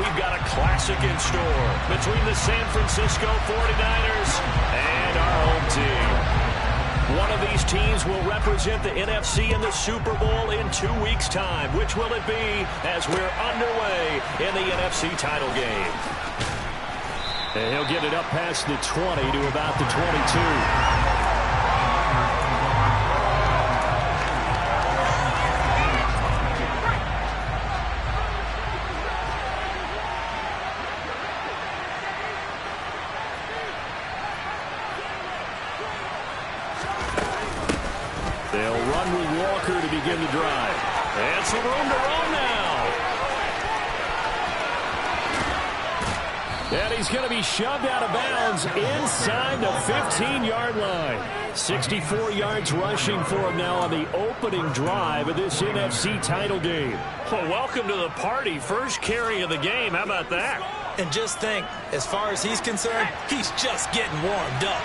we've got a classic in store between the San Francisco 49ers and our home team. One of these teams will represent the NFC in the Super Bowl in 2 weeks' time. Which will it be as we're underway in the NFC title game? And he'll get it up past the 20 to about the 22. They'll run with Walker to begin the drive. And some room to roam now. And he's going to be shoved out of bounds inside the 15-yard line. 64 yards rushing for him now on the opening drive of this NFC title game. Well, welcome to the party. First carry of the game. How about that? And just think, as far as he's concerned, he's just getting warmed up.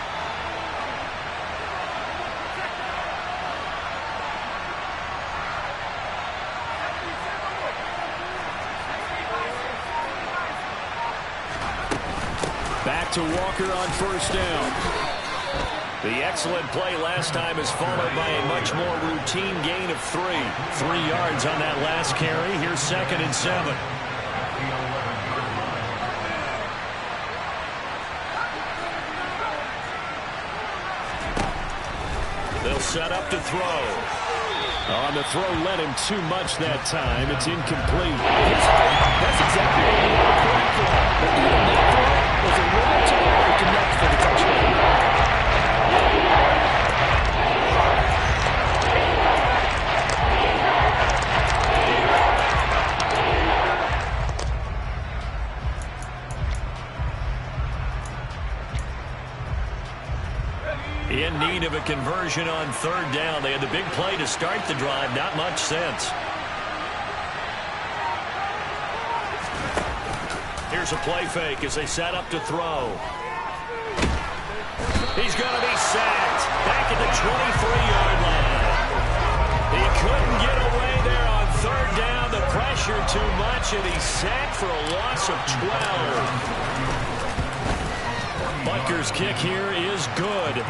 Back to Walker on first down. The excellent play last time is followed by a much more routine gain of 3. 3 yards on that last carry. Here's 2nd and 7. They'll set up to throw. On the throw, led him too much that time. It's incomplete. That's exactly what he wanted for. But even that throw was a little too hard to connect for the touchdown. In need of a conversion on 3rd down. They had the big play to start the drive. Not much sense. Here's a play fake as they set up to throw. He's going to be sacked back at the 23-yard line. He couldn't get away there on 3rd down. The pressure too much, and he's sacked for a loss of 12. Butker's kick here is good.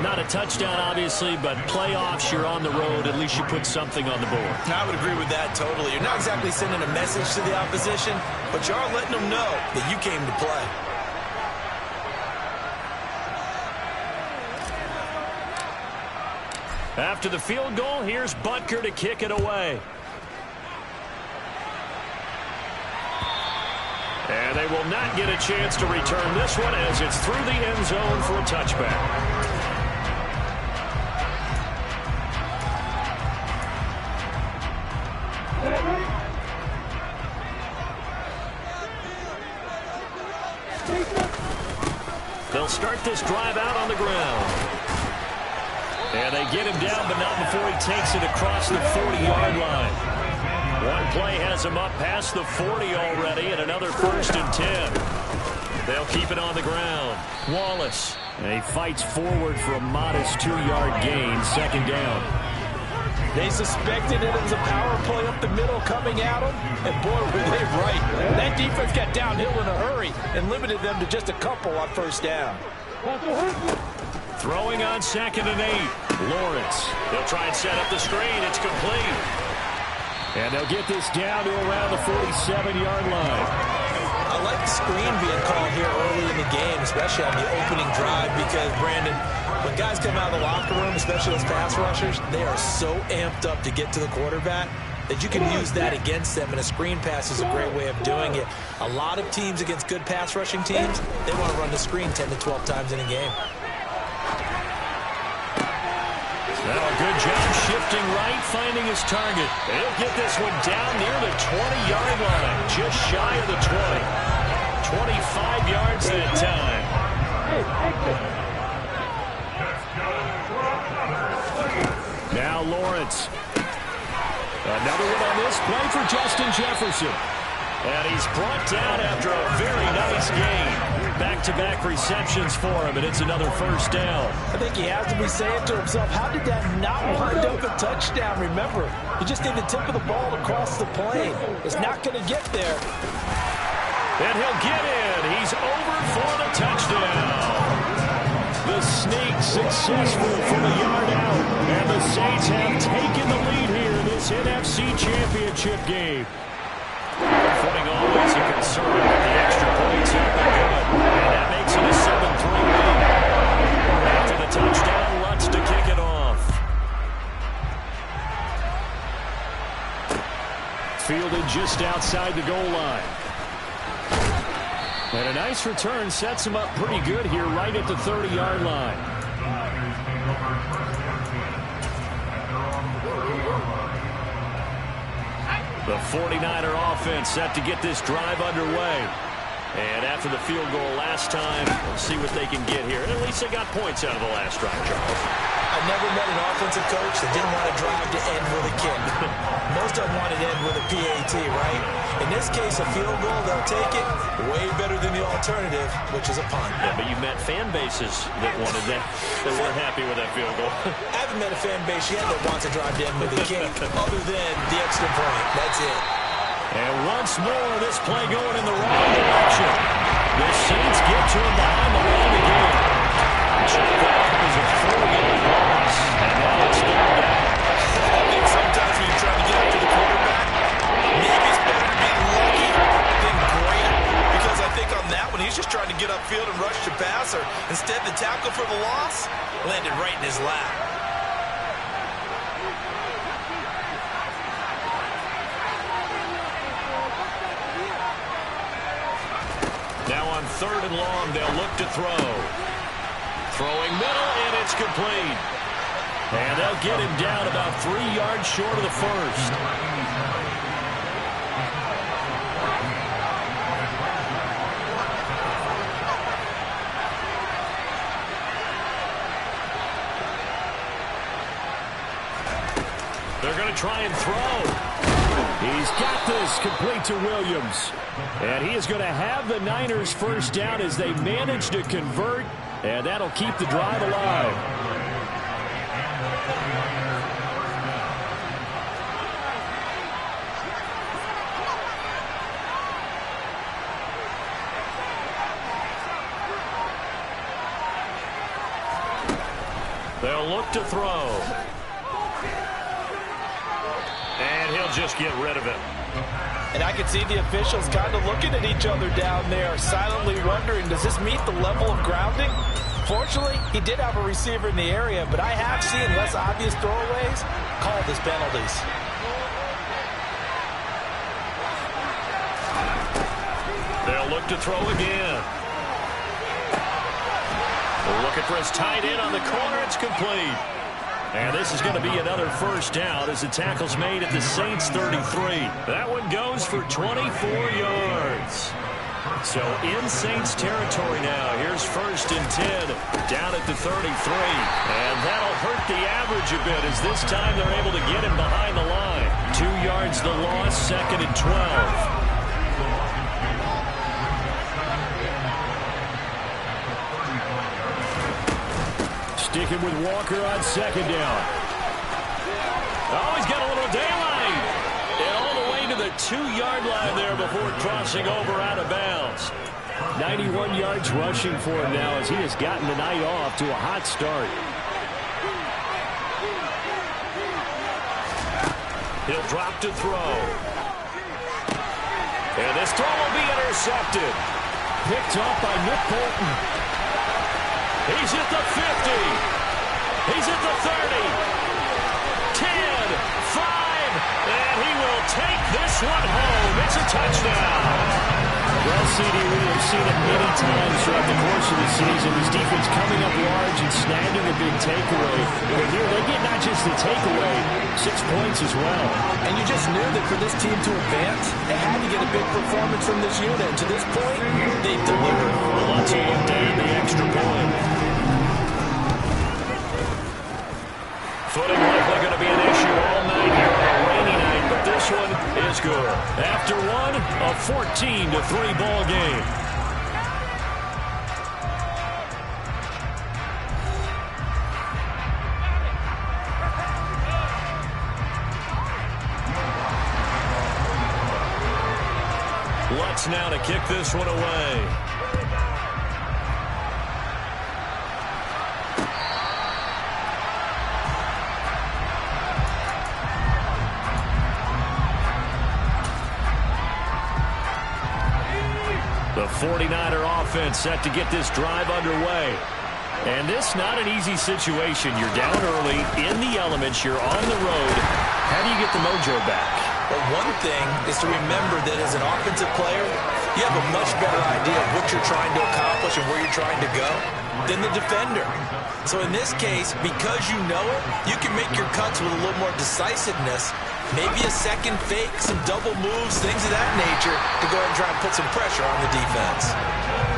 Not a touchdown, obviously, but playoffs, you're on the road. At least you put something on the board. I would agree with that totally. You're not exactly sending a message to the opposition, but you are letting them know that you came to play. After the field goal, here's Butker to kick it away. And they will not get a chance to return this one as it's through the end zone for a touchback. They'll start this drive out on the ground. And they get him down, but not before he takes it across the 40-yard line. One play has him up past the 40 already, and another 1st and 10. They'll keep it on the ground. Wallace. And he fights forward for a modest 2-yard gain, 2nd down. They suspected it was a power play up the middle coming at them, and boy, were they right. That defense got downhill in a hurry and limited them to just a couple on 1st down. Throwing on 2nd and 8. Lawrence. They'll try and set up the screen. It's complete. And they'll get this down to around the 47-yard line. I like the screen being called here early in the game, especially on the opening drive, because, Brandon, when guys come out of the locker room, especially those pass rushers, they are so amped up to get to the quarterback that you can use that against them, and a screen pass is a great way of doing it. A lot of teams against good pass rushing teams, they want to run the screen 10 to 12 times in a game. Now a good job shifting right, finding his target. He'll get this one down near the 20-yard line, just shy of the 20. 25 yards that time. Now Lawrence. Another one on this play for Justin Jefferson. And he's brought down after a very nice game. Back-to-back receptions for him, and it's another 1st down. I think he has to be saying to himself, how did that not wind up a touchdown? Remember, you just need the tip of the ball to cross the plane. It's not going to get there. And he'll get in. He's over for the touchdown. The sneak successful from a yard out. And the Saints have taken the lead here in this NFC Championship game. Footing always a concern, but the extra points have been good. And that makes it a 7-3 lead. After the touchdown, Lutz to kick it off. Fielded just outside the goal line. And a nice return sets him up pretty good here right at the 30-yard line. The 49er offense set to get this drive underway. And after the field goal last time, we'll see what they can get here. And at least they got points out of the last drive, Charles. I never met an offensive coach that didn't want a drive to end with a kick. Most of them want it to end with a PAT, right? In this case, a field goal, they'll take it. Way better than the alternative, which is a punt. Yeah, but you've met fan bases that wanted that, that weren't happy with that field goal. I haven't met a fan base yet that wants a drive to end with a kick, other than the extra point. That's it. And once more, this play going in the wrong direction. The Saints get to him behind the line again. Check that up as a 4-yard loss. And now it's third down. I think sometimes when you're trying to get up to the quarterback, maybe it's better to be lucky than great. Because I think on that one, he's just trying to get upfield and rush the passer. Instead, the tackle for the loss landed right in his lap. Now on 3rd and long, they'll look to throw. Throwing middle, and it's complete. And they'll get him down about 3 yards short of the first. They're going to try and throw. He's got this complete to Williams. And he is going to have the Niners first down as they manage to convert. And that'll keep the drive alive. They'll look to throw. And he'll just get rid of it. And I can see the officials kind of looking at each other down there, silently wondering, does this meet the level of grounding? Fortunately, he did have a receiver in the area, but I have seen less obvious throwaways called as penalties. They'll look to throw again. Looking for his tight end on the corner. It's complete. And this is going to be another first down as the tackle's made at the Saints 33. That one goes for 24 yards. So in Saints territory now. Here's 1st and 10 down at the 33. And that'll hurt the average a bit as this time they're able to get him behind the line. 2 yards the loss, 2nd and 12. Sticking with Walker on 2nd down. Oh, he's got a little daylight. And all the way to the 2-yard line there before crossing over out of bounds. 91 yards rushing for him now as he has gotten the night off to a hot start. He'll drop to throw. And this throw will be intercepted. Picked off by Nick Bolton. He's at the 50. He's at the 30. 10, 5, and he will take this one home. It's a touchdown. Well, CD, we have seen it many times throughout the course of the season. This defense coming up large and snagging a big takeaway. But here they get not just the takeaway, 6 points as well. And you just knew that for this team to advance, they had to get a big performance from this unit. To this point, they've delivered. Well, let's look down the extra point. Footing likely going to be an issue all night here on a rainy night, but this one is good. After one, a 14-3 ball game. Lutz now to kick this one away. The 49er offense set to get this drive underway. And this not an easy situation. You're down early, in the elements, you're on the road. How do you get the mojo back? Well, one thing is to remember that as an offensive player, you have a much better idea of what you're trying to accomplish and where you're trying to go than the defender. So in this case, because you know it, you can make your cuts with a little more decisiveness. Maybe a second fake, some double moves, things of that nature to go ahead and try and put some pressure on the defense.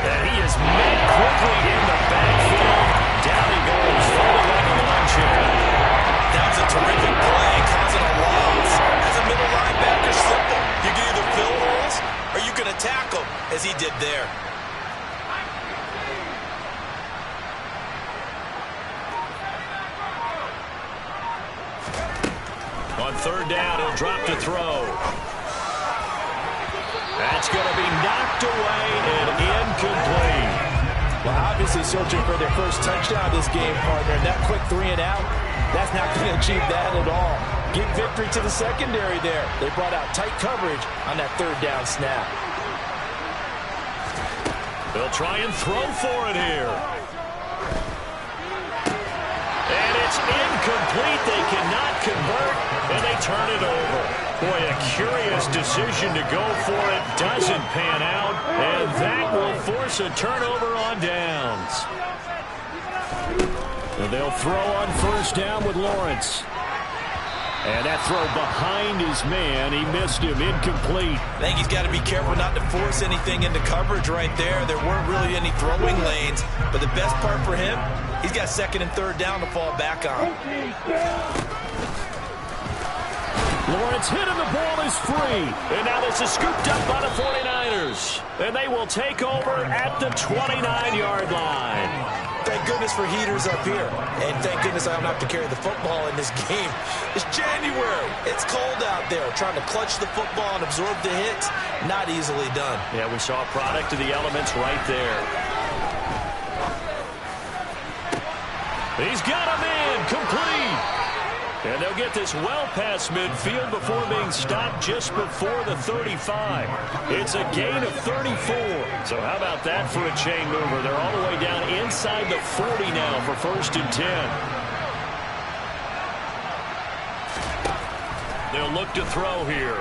And he is met quickly in the backfield. Down he goes, falling like a lawn chair. That was a terrific play, causing a loss. As a middle linebacker, simple. You can either fill holes or you can attack them, as he did there. On third down, he'll drop to throw. That's going to be knocked away and incomplete. Well, obviously searching for their first touchdown this game, partner. And that quick 3 and out, that's not going to achieve that at all. Give victory to the secondary there. They brought out tight coverage on that third down snap. They'll try and throw for it here. And it's incomplete. They cannot convert, and they turn it over. Boy, a curious decision to go for it. Doesn't pan out, and that will force a turnover on downs. And they'll throw on first down with Lawrence. And that throw behind his man, he missed him, incomplete. I think he's got to be careful not to force anything into coverage right there. There weren't really any throwing lanes, but the best part for him, he's got second and third down to fall back on. Lawrence hit and the ball is free. And now this is scooped up by the 49ers. And they will take over at the 29-yard line. Thank goodness for heaters up here. And thank goodness I don't have to carry the football in this game. It's January. It's cold out there. Trying to clutch the football and absorb the hits, not easily done. Yeah, we saw a product of the elements right there. He's got him in, complete. And they'll get this well past midfield before being stopped just before the 35. It's a gain of 34. So how about that for a chain mover? They're all the way down inside the 40 now for first and 10. They'll look to throw here.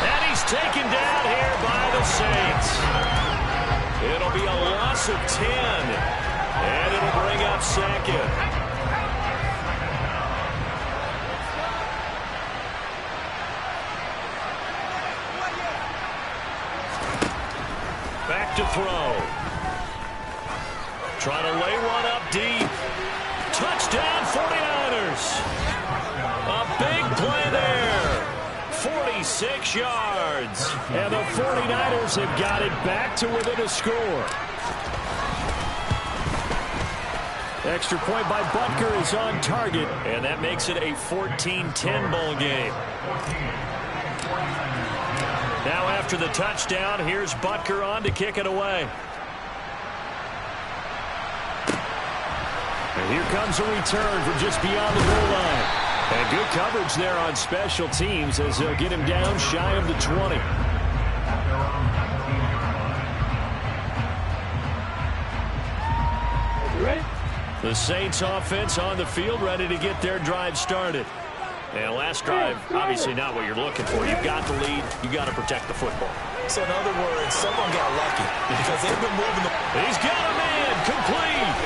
And he's taken down here by the Saints. It'll be a loss of 10. And it'll bring up second. Back to throw. Trying to lay one up deep. Touchdown 49ers. A big play there. 46 yards. And the 49ers have got it back to within a score. Extra point by Butker is on target. And that makes it a 14-10 ball game. Now after the touchdown, here's Butker on to kick it away. And here comes a return from just beyond the goal line. And good coverage there on special teams as they'll get him down shy of the 20. The Saints offense on the field ready to get their drive started. And last drive, obviously not what you're looking for. You've got the lead. You've got to protect the football. So in other words, someone got lucky because they've been moving the... He's got a man complete.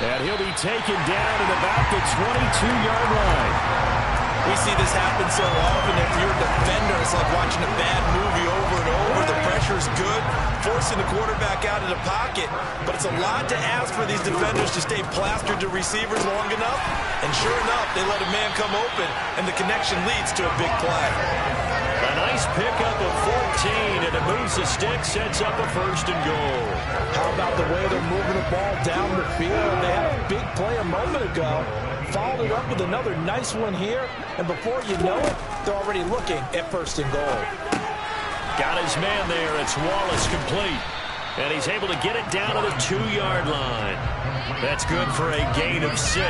And he'll be taken down at about the 22-yard line. We see this happen so often. If you're a defender, it's like watching a bad movie over and over. The pressure's good, forcing the quarterback out of the pocket. But it's a lot to ask for these defenders to stay plastered to receivers long enough. And sure enough, they let a man come open, and the connection leads to a big play. A nice pickup of 14, and it moves the stick, sets up a first and goal. How about the way they're moving the ball down the field? They had a big play a moment ago. followed it up with another nice one here, and before you know it, they're already looking at 1st and goal. Got his man there. It's Wallace complete. And he's able to get it down to the 2-yard line. That's good for a gain of 6,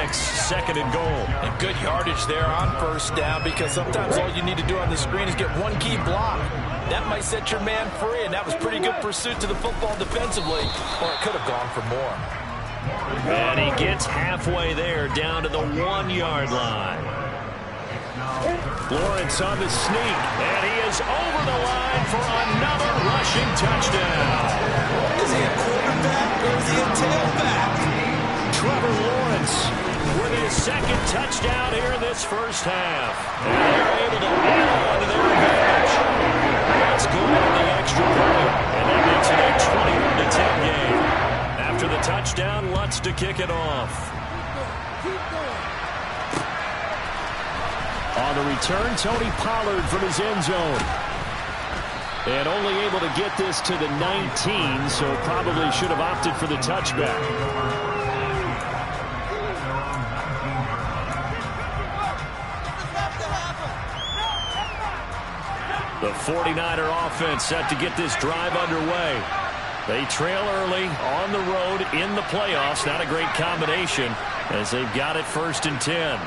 2nd and goal. And good yardage there on 1st down, because sometimes all you need to do on the screen is get one key block. That might set your man free, and that was pretty good pursuit to the football defensively, or it could have gone for more. And he gets halfway there, down to the 1-yard line. Lawrence on the sneak, and he is over the line for another rushing touchdown. Is he a quarterback or is he a tailback? Trevor Lawrence with his 2nd touchdown here in this first half. And they're able to add on to their advantage. That's good on the extra point, and that makes it a 21-10 game. After the touchdown, Lutz to kick it off. On the return, Tony Pollard from his end zone. And only able to get this to the 19, so probably should have opted for the touchback. The 49er offense set to get this drive underway. They trail early on the road in the playoffs. Not a great combination as they've got it 1st and 10.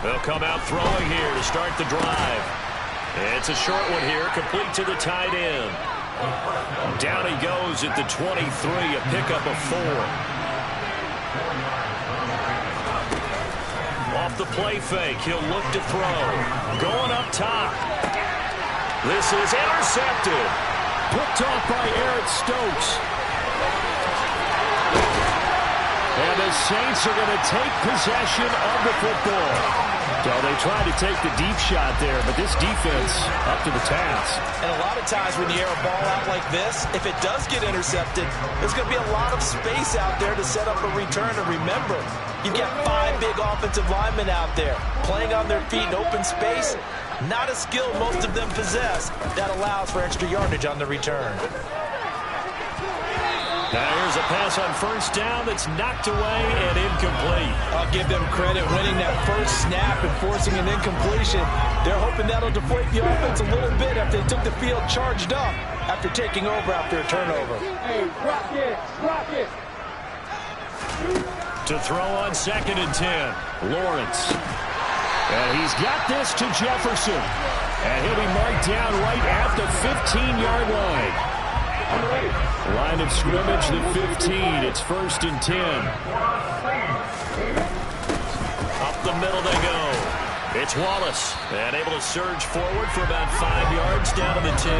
They'll come out throwing here to start the drive. It's a short one here, complete to the tight end. Down he goes at the 23, a pickup of 4. Off the play fake, he'll look to throw. Going up top. This is intercepted. Picked off by Eric Stokes. And the Saints are going to take possession of the football. So they tried to take the deep shot there, but this defense up to the task. And a lot of times when you air a ball out like this, if it does get intercepted, there's going to be a lot of space out there to set up a return. And remember, you've got 5 big offensive linemen out there playing on their feet in open space. Not a skill most of them possess. That allows for extra yardage on the return. Now here's a pass on 1st down that's knocked away and incomplete. I'll give them credit winning that first snap and forcing an incompletion. They're hoping that'll deflate the offense a little bit after they took the field charged up after taking over after a turnover. Hey, rock it. To throw on 2nd and 10, Lawrence. And he's got this to Jefferson. And he'll be marked down right at the 15-yard line. Line of scrimmage, the 15. It's 1st and 10. Up the middle they go. It's Wallace. And able to surge forward for about 5 yards down to the 10.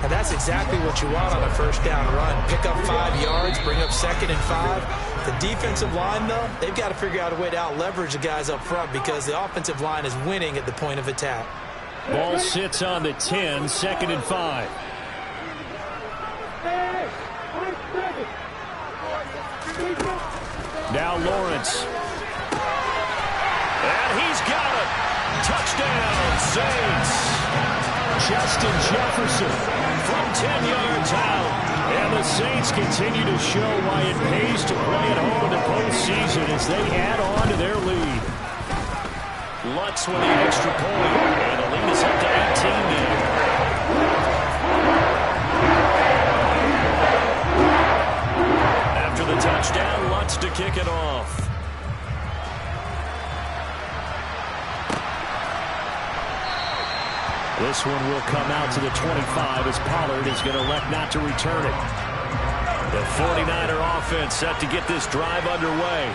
And that's exactly what you want on a 1st down run. Pick up 5 yards, bring up 2nd and 5. The defensive line, though, they've got to figure out a way to out-leverage the guys up front because the offensive line is winning at the point of attack. Ball sits on the 10, 2nd and 5. Now Lawrence. And he's got it. Touchdown, Saints. Justin Jefferson from 10 yards out. And the Saints continue to show why it pays to play at home in the postseason as they add on to their lead. Lutz with the extra point. And the lead is up to 18 now. After the touchdown, Lutz to kick it off. This one will come out to the 25 as Pollard is going to elect not to return it. The 49er offense set to get this drive underway.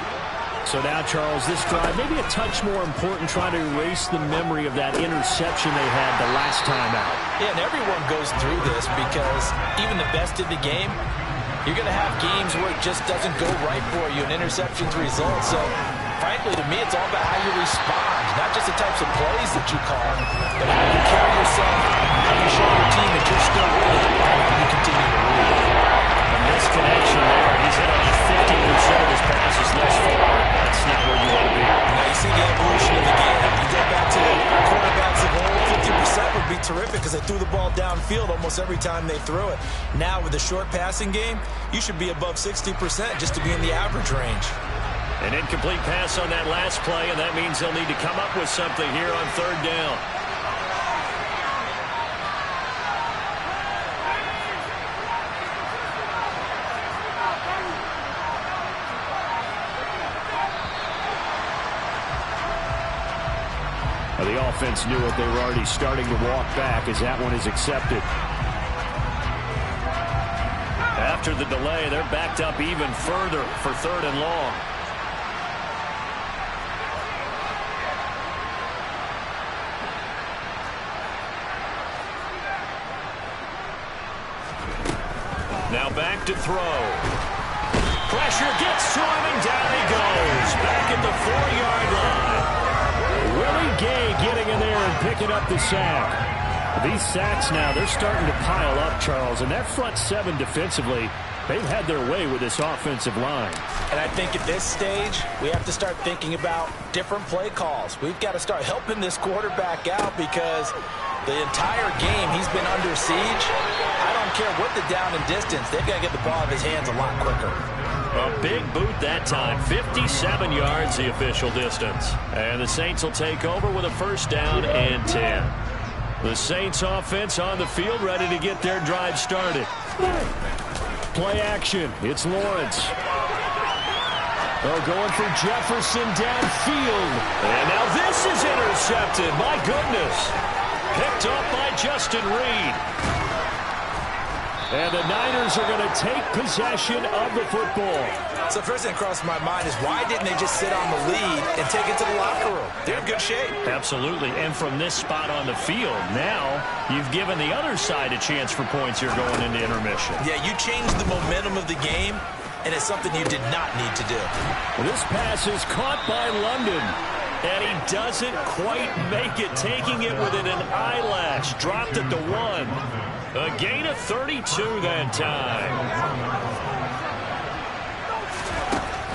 So now, Charles, this drive maybe a touch more important, trying to erase the memory of that interception they had the last time out. Yeah, and everyone goes through this because even the best in the game, you're going to have games where it just doesn't go right for you, and interceptions result. So, frankly, to me, it's all about how you respond, not just the types of plays that you call, but how you carry yourself, how you show your team that you're still winning, and you continue to lead. A misconnection there. He's hit only 50% of his passes thus far. That's not where you want to be. Now, you see the evolution of the game. You go back to the quarterbacks of old, 50% would be terrific because they threw the ball downfield almost every time they threw it. Now, with the short passing game, you should be above 60% just to be in the average range. An incomplete pass on that last play, and that means they'll need to come up with something here on third down. Well, the offense knew it. They were already starting to walk back as that one is accepted. After the delay, they're backed up even further for third and long. Now back to throw. Pressure gets to him, and down he goes. Back at the 4-yard line. Willie Gay getting in there and picking up the sack. These sacks now, they're starting to pile up, Charles. And that front seven defensively, they've had their way with this offensive line. And I think at this stage, we have to start thinking about different play calls. We've got to start helping this quarterback out because the entire game he's been under siege. I don't care what the down and distance. They've got to get the ball in his hands a lot quicker. A big boot that time. 57 yards the official distance. And the Saints will take over with a first down and 10. The Saints offense on the field ready to get their drive started. Play action. It's Lawrence. Oh, going for Jefferson downfield. And now this is intercepted. My goodness. Picked up by Justin Reed. And the Niners are going to take possession of the football. So first thing that crossed my mind is why didn't they just sit on the lead and take it to the locker room? They're in good shape. Absolutely. And from this spot on the field, now you've given the other side a chance for points here going into intermission. Yeah, you changed the momentum of the game, and it's something you did not need to do. Well, this pass is caught by London. And he doesn't quite make it, taking it within an eyelash. Dropped it to 1. A gain of 32 that time.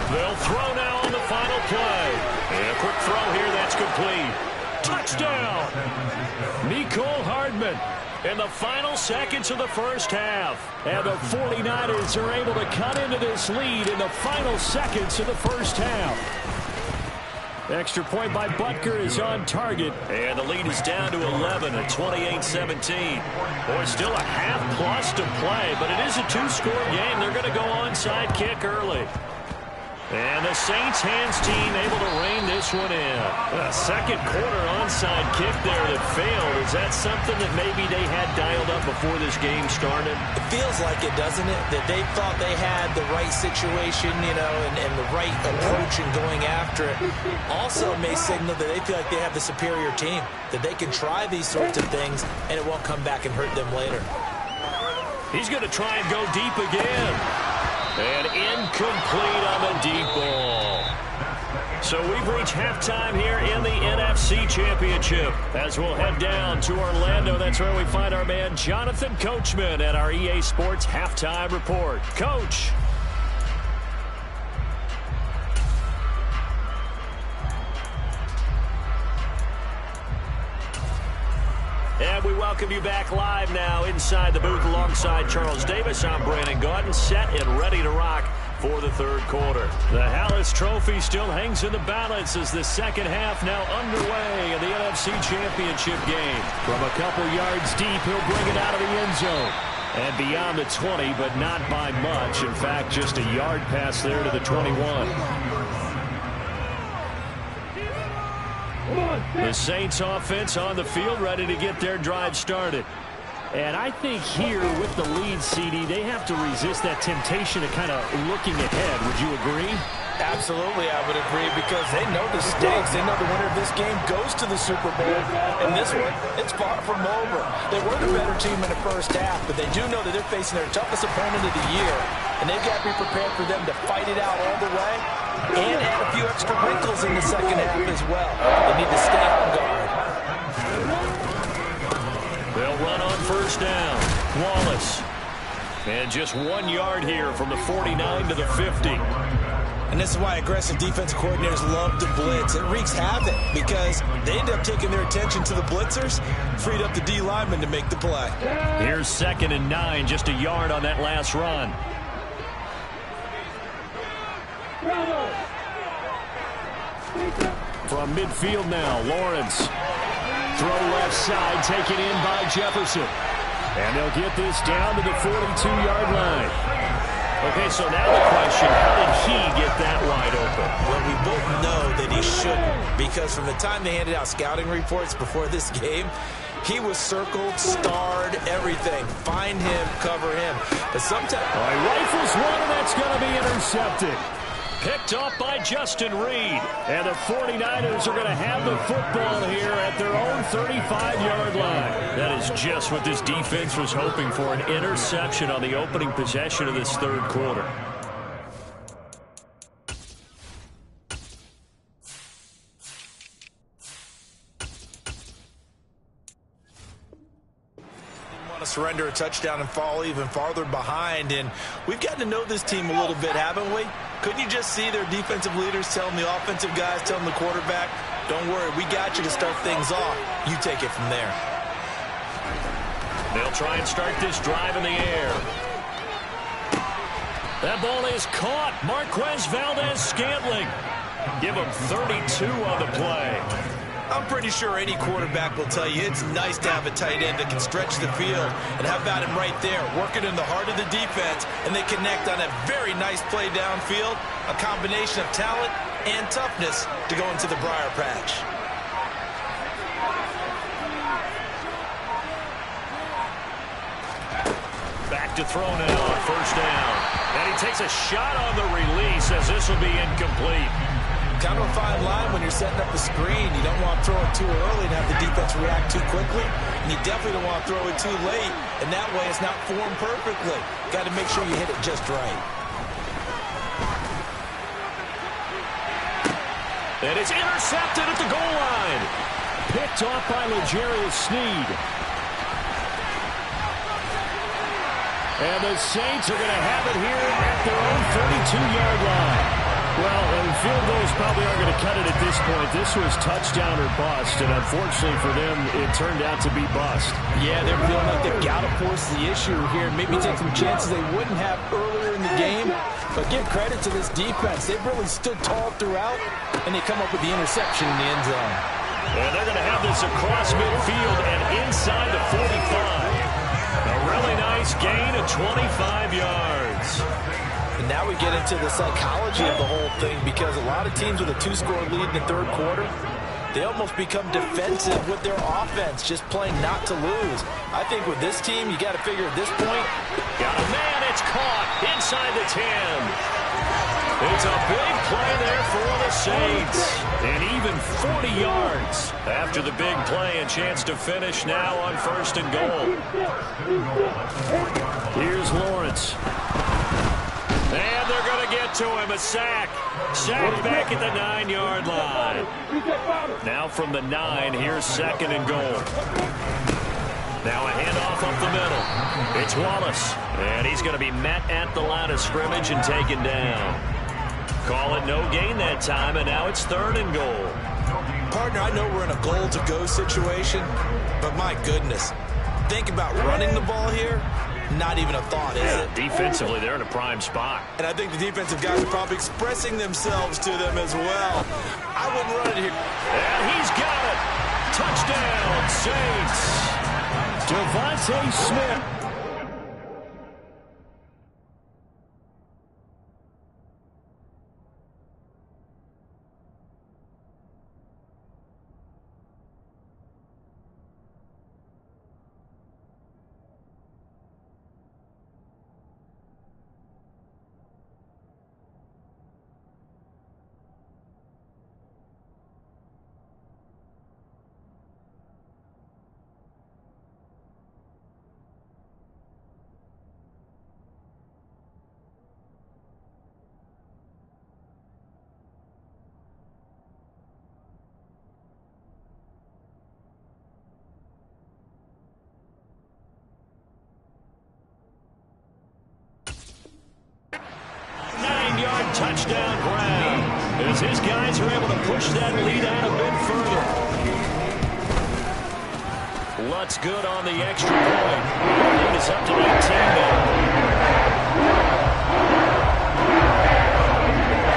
They'll throw now on the final play. And a quick throw here, that's complete. Touchdown! Mecole Hardman. In the final seconds of the first half. And the 49ers are able to cut into this lead in the final seconds of the first half. Extra point by Butker is on target. And the lead is down to 11 at 28-17. Boy, still a half plus to play, but it is a two-score game. They're going to go onside kick early. And the Saints hands team able to rein this one in. A second quarter onside kick there that failed. Is that something that maybe they had dialed up before this game started? It feels like it, doesn't it? That they thought they had the right situation, you know, and the right approach in going after it. Also may signal that they feel like they have the superior team, that they can try these sorts of things and it won't come back and hurt them later. He's going to try and go deep again. And incomplete on the deep ball. So we've reached halftime here in the NFC Championship. As we'll head down to Orlando, that's where we find our man Jonathan Coachman at our EA Sports Halftime Report. Coach. And we welcome you back live now inside the booth alongside Charles Davis. I'm Brandon Gaudin, set and ready to rock for the third quarter. The Hallis Trophy still hangs in the balance as the second half now underway in the NFC Championship game. From a couple yards deep, he'll bring it out of the end zone. And beyond the 20, but not by much. In fact, just a yard pass there to the 21. The Saints offense on the field ready to get their drive started. And I think here with the lead, CD, they have to resist that temptation of kind of looking ahead. Would you agree? Absolutely, I would agree, because they know the stakes. They know the winner of this game goes to the Super Bowl. And this one, it's far from over. They were the better team in the first half, but they do know that they're facing their toughest opponent of the year. And they've got to be prepared for them to fight it out all the way and add a few extra wrinkles in the second half as well. They need to stay on guard. They'll run on first down. Wallace. And just 1 yard here from the 49 to the 50. And this is why aggressive defensive coordinators love to blitz. It wreaks havoc because they end up taking their attention to the blitzers, freed up the D lineman to make the play. Here's 2nd and 9, just a yard on that last run. From midfield now, Lawrence. Throw left side, taken in by Jefferson. And they'll get this down to the 42-yard line. Okay, so now the question, how did he get that wide open? Well, we both know that he shouldn't, because from the time they handed out scouting reports before this game, he was circled, starred, everything. Find him, cover him. But sometimes... All right, rifles one, and that's going to be intercepted. Picked off by Justin Reed. And the 49ers are going to have the football here at their own 35-yard line. That is just what this defense was hoping for, an interception on the opening possession of this third quarter. Surrender a touchdown and fall even farther behind, and we've gotten to know this team a little bit, haven't we? Couldn't you just see their defensive leaders telling the offensive guys, telling the quarterback, don't worry, we got you to start things off. You take it from there. They'll try and start this drive in the air. That ball is caught. Marquez Valdez-Scantling. Give him 32 on the play. I'm pretty sure any quarterback will tell you it's nice to have a tight end that can stretch the field. And how about him right there, working in the heart of the defense, and they connect on a very nice play downfield, a combination of talent and toughness to go into the briar patch. Back to throw now on first down. And he takes a shot on the release as this will be incomplete. Kind of a fine line when you're setting up a screen. You don't want to throw it too early and have the defense react too quickly. And you definitely don't want to throw it too late. And that way it's not formed perfectly. Got to make sure you hit it just right. And it's intercepted at the goal line. Picked off by L'Jarius Sneed. And the Saints are going to have it here at their own 32-yard line. Well, and field goals probably aren't going to cut it at this point. This was touchdown or bust, and unfortunately for them, it turned out to be bust. Yeah, they're feeling like they've got to force the issue here and maybe take some chances they wouldn't have earlier in the game. But give credit to this defense. They've really stood tall throughout, and they come up with the interception in the end zone. And they're going to have this across midfield and inside the 45. A really nice gain of 25 yards. And now we get into the psychology of the whole thing, because a lot of teams with a two-score lead in the third quarter, they almost become defensive with their offense, just playing not to lose. I think with this team, you got to figure at this point. Got a man, it's caught inside the 10. It's a big play there for the Saints. And even 40 yards after the big play, and chance to finish now on first and goal. Here's Lawrence. And they're going to get to him, a sack. Sack back at the 9-yard line. Now from the 9, here's second and goal. Now a handoff up the middle. It's Wallace. And he's going to be met at the line of scrimmage and taken down. Call it no gain that time, and now it's third and goal. Partner, I know we're in a goal-to-go situation, but my goodness, think about running the ball here. Not even a thought, is it? Defensively, they're in a prime spot. And I think the defensive guys are probably expressing themselves to them as well. I wouldn't run it here. And he's got it. Touchdown, Saints. Devontae Smith. Touchdown Brown, as his guys are able to push that lead out a bit further. Lutz good on the extra point. Lead is up to 19 now.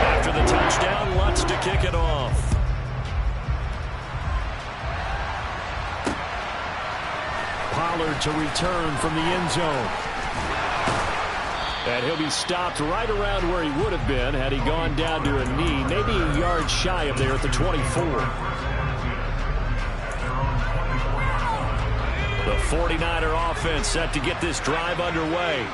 After the touchdown, Lutz to kick it off. Pollard to return from the end zone. And he'll be stopped right around where he would have been had he gone down to a knee, maybe a yard shy of there at the 24. The 49er offense set to get this drive underway.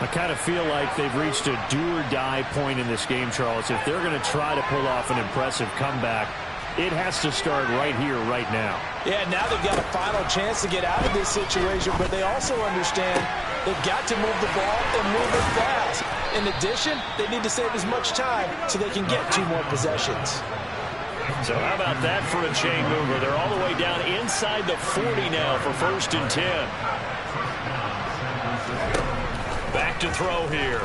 I kind of feel like they've reached a do-or-die point in this game, Charles. If they're going to try to pull off an impressive comeback, it has to start right here, right now. Yeah, now they've got a final chance to get out of this situation, but they also understand they've got to move the ball and move it fast. In addition, they need to save as much time so they can get 2 more possessions. So how about that for a chain mover? They're all the way down inside the 40 now for 1st and 10. Back to throw here.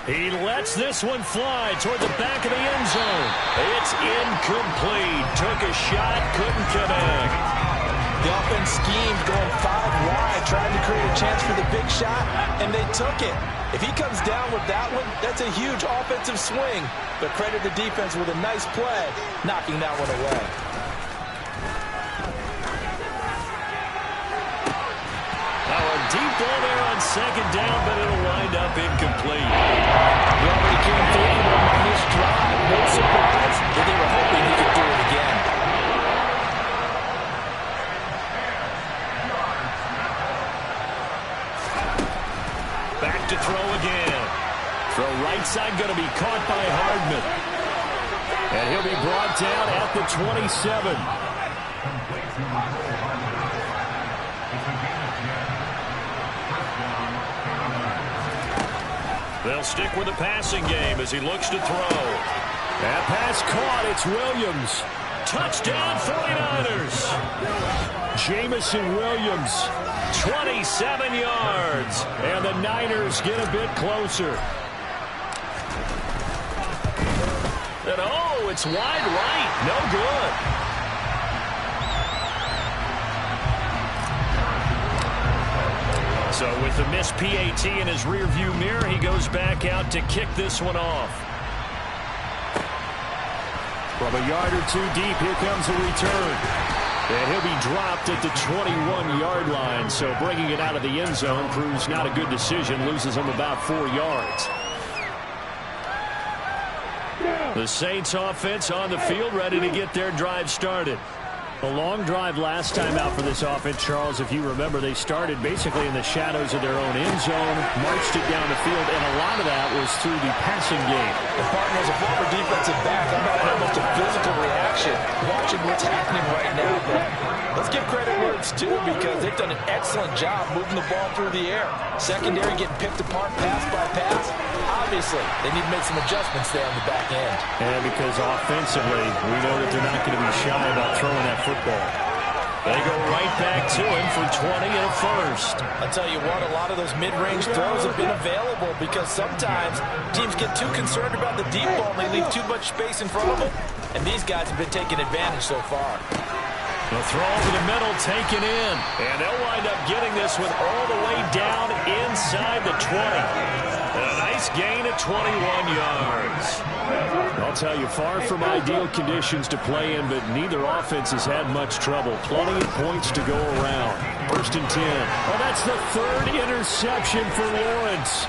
He lets this one fly toward the back of the end zone. It's incomplete. Took a shot, couldn't connect. The offense schemed going 5 wide, trying to create a chance for the big shot, and they took it. If he comes down with that one, that's a huge offensive swing. But credit the defense with a nice play, knocking that one away. Deep ball there on 2nd down, but it'll wind up incomplete. He already came through for them on this drive. No surprise that they were hoping he could do it again. Back to throw again. Throw right side going to be caught by Hardman. And he'll be brought down at the 27. They'll stick with the passing game as he looks to throw. That pass caught. It's Williams. Touchdown 49ers. Jamison Williams. 27 yards. And the Niners get a bit closer. And oh, it's wide right. No good. So with the missed PAT in his rearview mirror, he goes back out to kick this one off. From a yard or 2 deep, here comes a return. And he'll be dropped at the 21-yard line. So bringing it out of the end zone proves not a good decision. Loses him about 4 yards. The Saints offense on the field, ready to get their drive started. A long drive last time out for this offense, Charles. If you remember, they started basically in the shadows of their own end zone, marched it down the field, and a lot of that was through the passing game. The partner is a former defensive back. I'm having almost a physical reaction watching what's happening right now. But let's give credit where it's due because they've done an excellent job moving the ball through the air. Secondary getting picked apart pass by pass. Obviously, they need to make some adjustments there on the back end. And because offensively, we know that they're not going to be shy about throwing that football. They go right back to him for 20 and a first. I'll tell you what, a lot of those mid-range throws have been available because sometimes teams get too concerned about the deep ball and they leave too much space in front of them. And these guys have been taking advantage so far. The throw over the middle taken in. And they'll wind up getting this one all the way down inside the 20. And a nice gain of 21 yards. I'll tell you, far from ideal conditions to play in, but neither offense has had much trouble. Plenty of points to go around. 1st and 10. Well, that's the 3rd interception for Lawrence.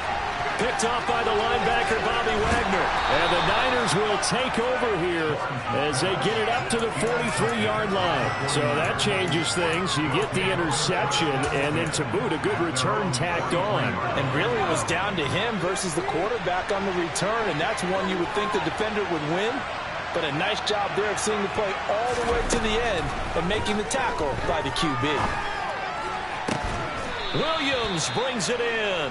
Picked off by the linebacker, Bobby Wagner. And the Niners will take over here as they get it up to the 43-yard line. So that changes things. You get the interception, and then to boot, a good return tacked on. And really it was down to him versus the quarterback on the return, and that's one you would think the defender would win. But a nice job there of seeing the play all the way to the end and making the tackle by the QB. Williams brings it in.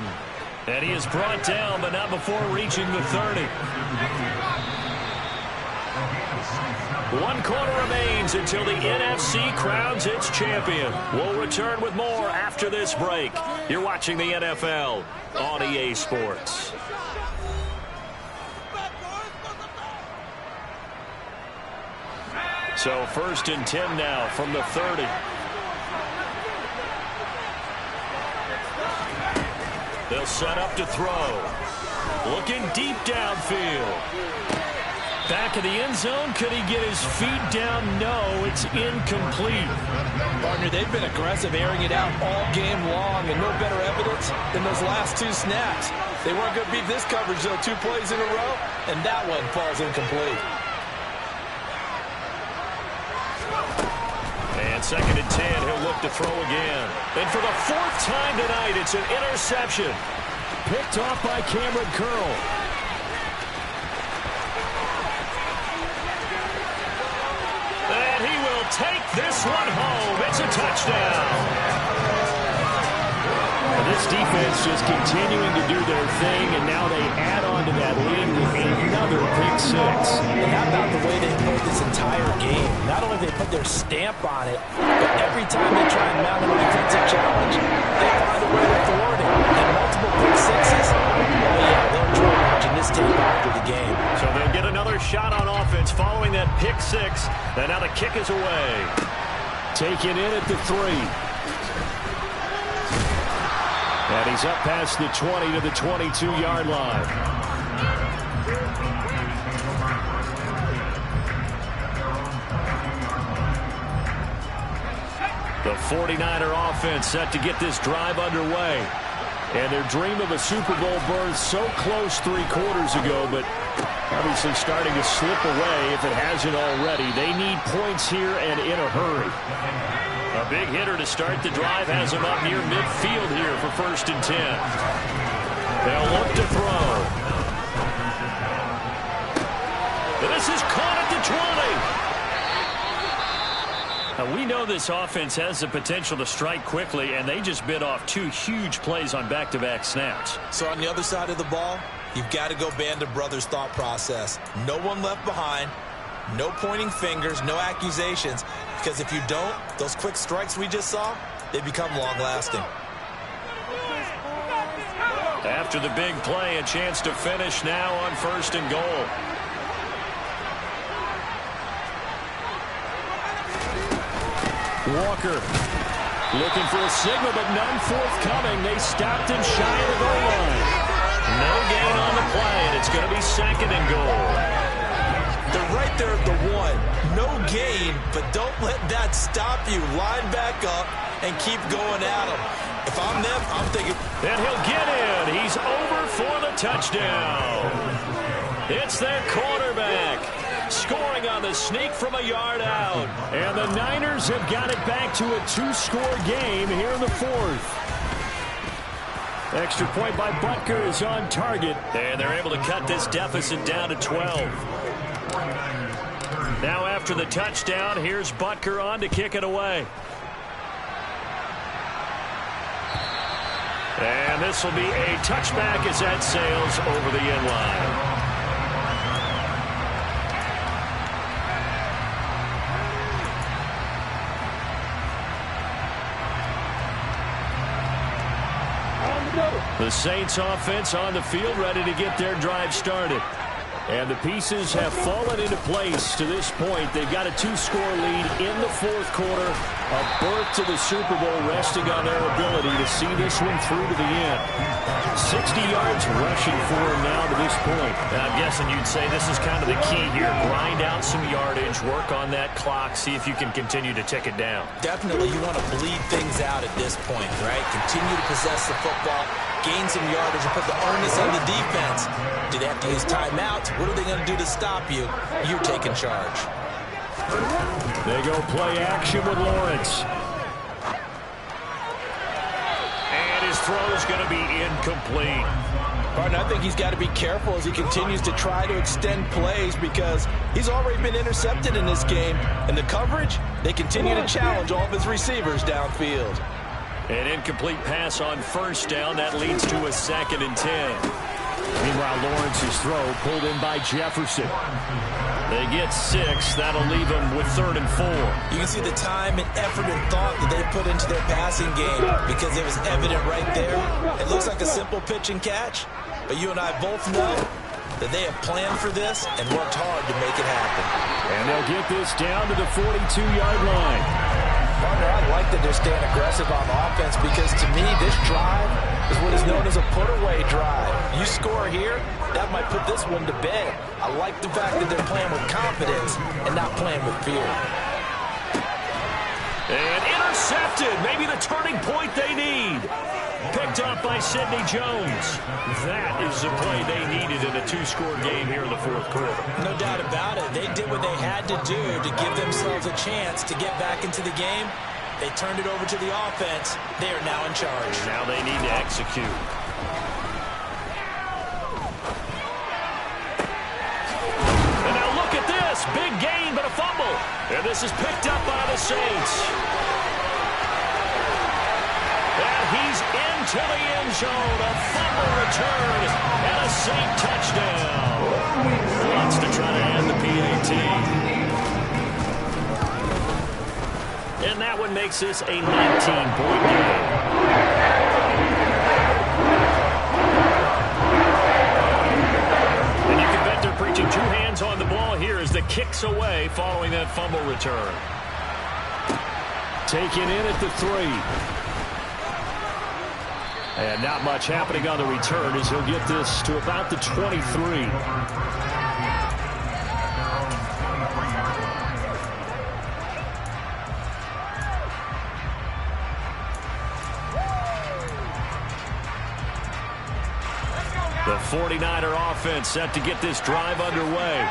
And he is brought down, but not before reaching the 30. 1 quarter remains until the NFC crowns its champion. We'll return with more after this break. You're watching the NFL on EA Sports. So 1st and 10 now from the 30. They'll set up to throw. Looking deep downfield. Back of the end zone. Could he get his feet down? No, it's incomplete. Partner, they've been aggressive, airing it out all game long, and no better evidence than those last 2 snaps. They weren't going to beat this coverage, though, 2 plays in a row, and that one falls incomplete. And 2nd and 10, he'll look to throw again. And for the 4th time tonight, it's an interception. Picked off by Cameron Curl. And he will take this one home. It's a touchdown. This defense just continuing to do their thing, and now they add on to that lead with another pick 6. And how about the way they played this entire game? Not only they put their stamp on it, but every time they try and mount an offensive challenge, they find a way to thwart it. And multiple pick 6s. Oh, yeah, they enjoy watching this tape after the game. So they'll get another shot on offense following that pick 6. And now the kick is away. Taken in at the 3. And he's up past the 20 to the 22-yard line. The 49er offense set to get this drive underway. And their dream of a Super Bowl berth so close 3 quarters ago, but obviously starting to slip away if it hasn't already. They need points here and in a hurry. A big hitter to start the drive has him up near midfield here for 1st and 10. They'll look to throw. This is caught at the 20. Now, we know this offense has the potential to strike quickly, and they just bit off 2 huge plays on back-to-back snaps. So on the other side of the ball, you've got to go Band of Brothers thought process. No one left behind. No pointing fingers, no accusations, because if you don't, those quick strikes we just saw, they become long-lasting. After the big play, a chance to finish now on 1st and goal. Walker looking for a signal, but none forthcoming. They stopped him shy of the goal line. No gain on the play, and it's going to be 2nd and goal. They're right there at the 1. No gain, but don't let that stop you. Line back up and keep going at them. If I'm them, I'm thinking. And he'll get in. He's over for the touchdown. It's their quarterback scoring on the sneak from a yard out. And the Niners have got it back to a 2-score game here in the 4th. Extra point by Butker is on target. And they're able to cut this deficit down to 12. Now after the touchdown, here's Butker on to kick it away. And this will be a touchback as that sails over the end line. The Saints offense on the field ready to get their drive started. And the pieces have fallen into place to this point. They've got a 2-score lead in the 4th quarter. A berth to the Super Bowl resting on their ability to see this one through to the end. 60 yards rushing for him now to this point. I'm guessing you'd say this is kind of the key here. Grind out some yardage, work on that clock, see if you can continue to tick it down. Definitely you want to bleed things out at this point, right? Continue to possess the football, gain some yardage, and put the onus on the defense. Do they have to use timeouts? What are they going to do to stop you? You're taking charge. They go play action with Lawrence. And his throw is going to be incomplete. Partner, I think he's got to be careful as he continues to try to extend plays because he's already been intercepted in this game. And the coverage, they continue to challenge all of his receivers downfield. An incomplete pass on 1st down. That leads to a 2nd and 10. Meanwhile, Lawrence's throw pulled in by Jefferson. They get 6. That'll leave them with 3rd and 4. You can see the time and effort and thought that they put into their passing game because it was evident right there. It looks like a simple pitch and catch, but you and I both know that they have planned for this and worked hard to make it happen. And they'll get this down to the 42-yard line. Partner, I like that they're staying aggressive on offense because, to me, this drive is what is known as a put-away drive. You score here, that might put this one to bed. I like the fact that they're playing with confidence and not playing with fear. And intercepted. Maybe the turning point they need. Picked up by Sidney Jones. That is the play they needed in a two-score game here in the fourth quarter. No doubt about it. They did what they had to do to give themselves a chance to get back into the game. They turned it over to the offense. They are now in charge. Now they need to execute. And now look at this. Big gain, but a fumble. And this is picked up by the Saints. And he's into the end zone. A fumble return and a Saint touchdown. Wants to try to end the PAT. And that one makes this a 19-point game. And you can bet they're preaching two hands on the ball here as the kick's away following that fumble return. Taken in at the 3. And not much happening on the return as he'll get this to about the 23. The 49er offense set to get this drive underway.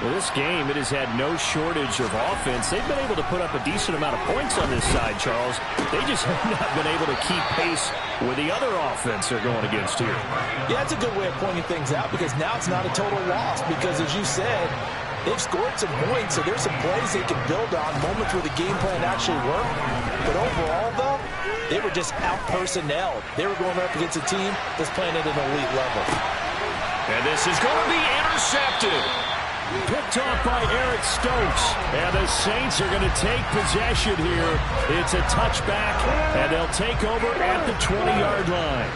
Well, this game, it has had no shortage of offense. They've been able to put up a decent amount of points on this side, Charles. They just have not been able to keep pace with the other offense they're going against here. Yeah, that's a good way of pointing things out because now it's not a total loss because, as you said, they've scored some points, so there's some plays they can build on, moments where the game plan actually worked. But overall, though, they were just out-personnelled. They were going up against a team that's playing at an elite level. And this is going to be intercepted. Picked off by Eric Stokes. And the Saints are going to take possession here. It's a touchback, and they'll take over at the 20-yard line.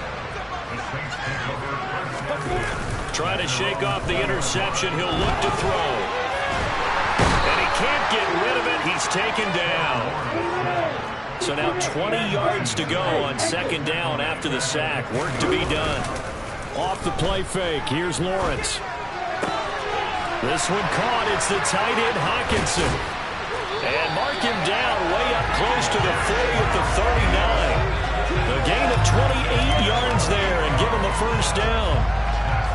Trying to shake off the interception. He'll look to throw. And he can't get rid of it. He's taken down. So now 20 yards to go on second down after the sack. Work to be done. Off the play fake. Here's Lawrence. This one caught. It's the tight end, Hawkinson. And mark him down way up close to the 40 at the 39. A gain of 28 yards there and give him a first down.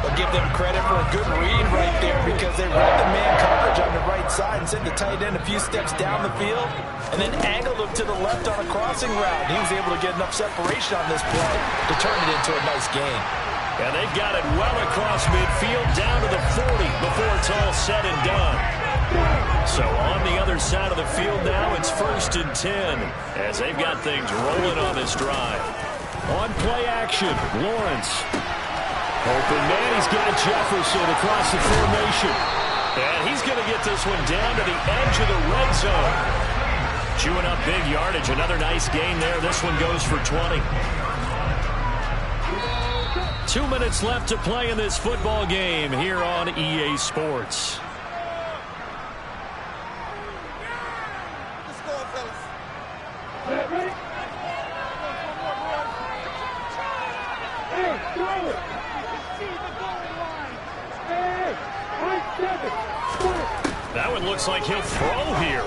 I'll give them credit for a good read right there because they read the man coverage on the right side and sent the tight end a few steps down the field and then angled him to the left on a crossing route. He was able to get enough separation on this play to turn it into a nice gain. And they've got it well across midfield down to the 40 before it's all said and done. So on the other side of the field now, it's 1st and 10 as they've got things rolling on this drive. On play action, Lawrence. Open man, he's got Jefferson across the formation. And he's going to get this one down to the edge of the red zone. Chewing up big yardage. Another nice gain there. This one goes for 20. 2 minutes left to play in this football game here on EA Sports. Let's go, fellas. Ready? Hey, throw it. See the goal line. Hey, 7. That one looks like he'll throw here.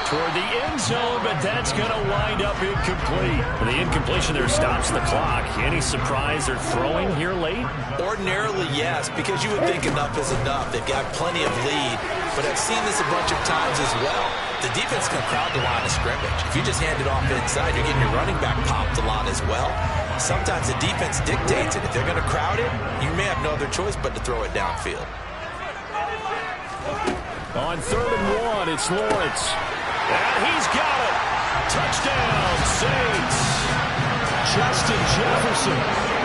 Toward the end zone, but that's going to wind up incomplete. The incompletion there stops the clock. Any surprise they're throwing here late? Ordinarily, yes, because you would think enough is enough. They've got plenty of lead, but I've seen this a bunch of times as well. The defense can crowd the line of scrimmage. If you just hand it off inside, you're getting your running back popped a lot as well. Sometimes the defense dictates it. If they're going to crowd it, you may have no other choice but to throw it downfield. On 3rd and 1, it's Lawrence. And he's got it. Touchdown, Saints. Justin Jefferson.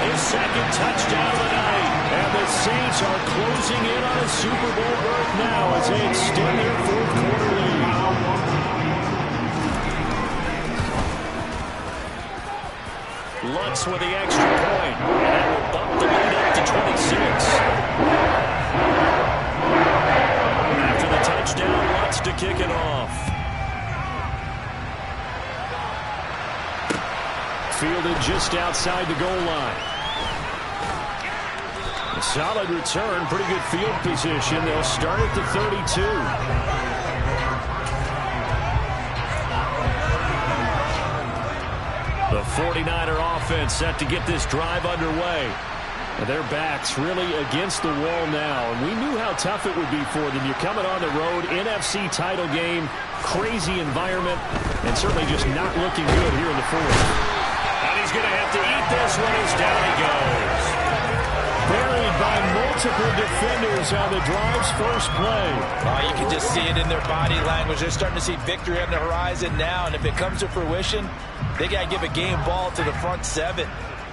His second touchdown of the night. And the Saints are closing in on a Super Bowl berth now as they extend their fourth quarter lead. Lutz with the extra point. And that will bump the lead up to 26. After the touchdown, Lutz to kick it off. fielded just outside the goal line. A solid return, pretty good field position. They'll start at the 32. The 49er offense set to get this drive underway. And their backs really against the wall now. And we knew how tough it would be for them. You're coming on the road, NFC title game, crazy environment, and certainly just not looking good here in the fourth. And he's going to have to eat this one as down he goes. Buried by multiple defenders on the drive's first play. Oh, you can just see it in their body language. They're starting to see victory on the horizon now, and if it comes to fruition, they got to give a game ball to the front seven.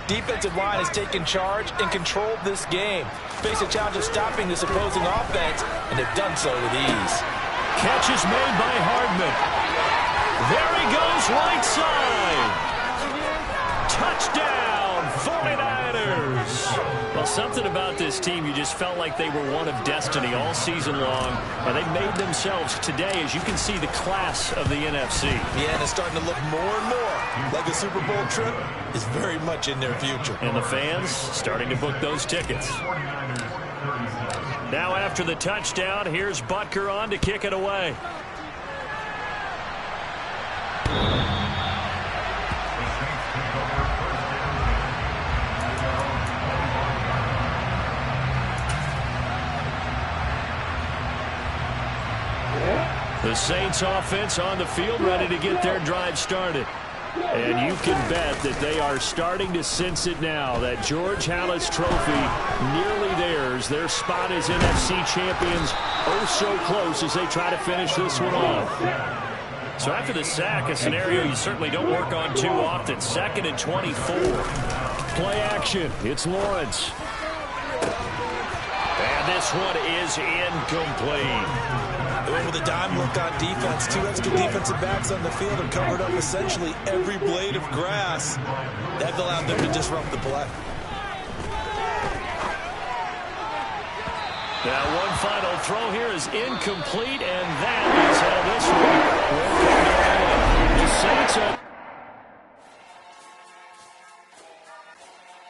Defensive line has taken charge and controlled this game. Face a challenge of stopping this opposing offense, and they've done so with ease. Catch is made by Hardman. There he goes, right side. Touchdown, 49ers. Well, something about this team, you just felt like they were one of destiny all season long. And they made themselves today, as you can see, the class of the NFC. Yeah, and it's starting to look more and more like a Super Bowl trip is very much in their future. And the fans starting to book those tickets. Now after the touchdown, here's Butker on to kick it away. The Saints offense on the field ready to get their drive started. And you can bet that they are starting to sense it now. That George Halas trophy nearly theirs. Their spot as NFC champions oh so close as they try to finish this one off. So after the sack, a scenario you certainly don't work on too often. 2nd and 24. Play action. It's Lawrence. And this one is incomplete. They went with a dime look on defense. 2 extra defensive backs on the field have covered up essentially every blade of grass. That allowed them to disrupt the play. Now one final throw here is incomplete, and that is how this one will